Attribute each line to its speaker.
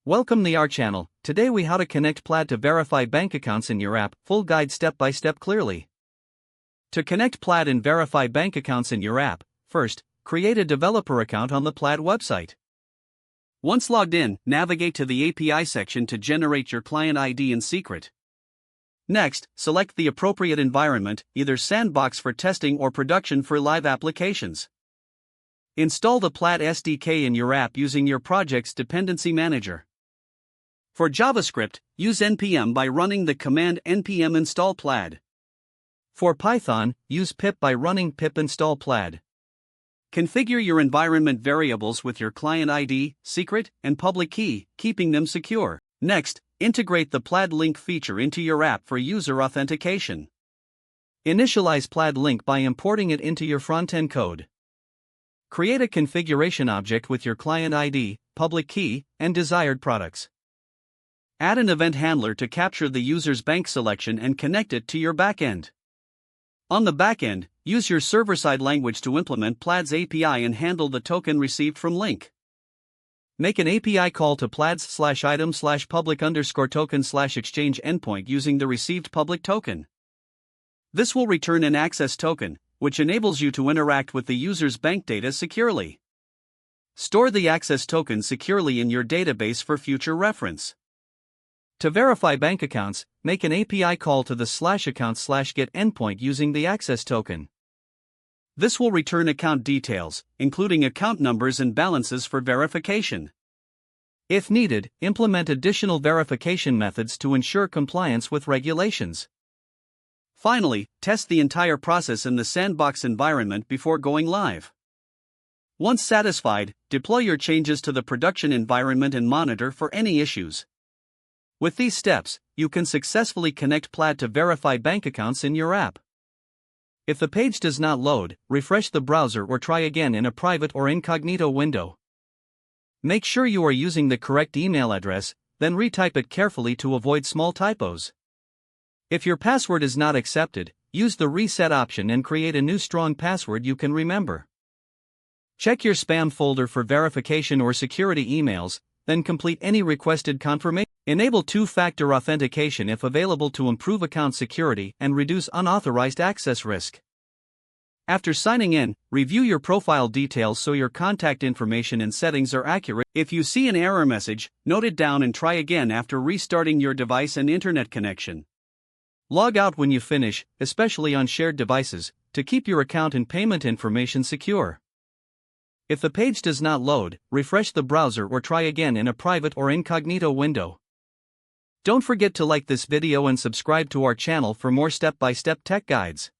Speaker 1: Welcome to our channel. Today we how to connect Plaid to verify bank accounts in your app. Full guide step by step clearly. To connect Plaid and verify bank accounts in your app, first, create a developer account on the Plaid website. Once logged in, navigate to the API section to generate your client ID and secret. Next, select the appropriate environment, either sandbox for testing or production for live applications. Install the Plaid SDK in your app using your project's dependency manager. For JavaScript, use npm by running the command npm install plaid. For Python, use pip by running pip install plaid. Configure your environment variables with your client ID, secret, and public key, keeping them secure. Next, integrate the Plaid link feature into your app for user authentication. Initialize Plaid link by importing it into your front-end code. Create a configuration object with your client ID, public key, and desired products. Add an event handler to capture the user's bank selection and connect it to your backend. On the backend, use your server-side language to implement Plaid's API and handle the token received from link. Make an API call to plaid/item/public_token/exchange endpoint using the received public token. This will return an access token, which enables you to interact with the user's bank data securely. Store the access token securely in your database for future reference. To verify bank accounts, make an API call to the /account/get endpoint using the access token. This will return account details, including account numbers and balances for verification. If needed, implement additional verification methods to ensure compliance with regulations. Finally, test the entire process in the sandbox environment before going live. Once satisfied, deploy your changes to the production environment and monitor for any issues. With these steps, you can successfully connect Plaid to verify bank accounts in your app. If the page does not load, refresh the browser or try again in a private or incognito window. Make sure you are using the correct email address, then retype it carefully to avoid small typos. If your password is not accepted, use the reset option and create a new strong password you can remember. Check your spam folder for verification or security emails, then complete any requested confirmation. Enable two-factor authentication if available to improve account security and reduce unauthorized access risk. After signing in, review your profile details so your contact information and settings are accurate. If you see an error message, note it down and try again after restarting your device and internet connection. Log out when you finish, especially on shared devices, to keep your account and payment information secure. If the page does not load, refresh the browser or try again in a private or incognito window. Don't forget to like this video and subscribe to our channel for more step-by-step tech guides.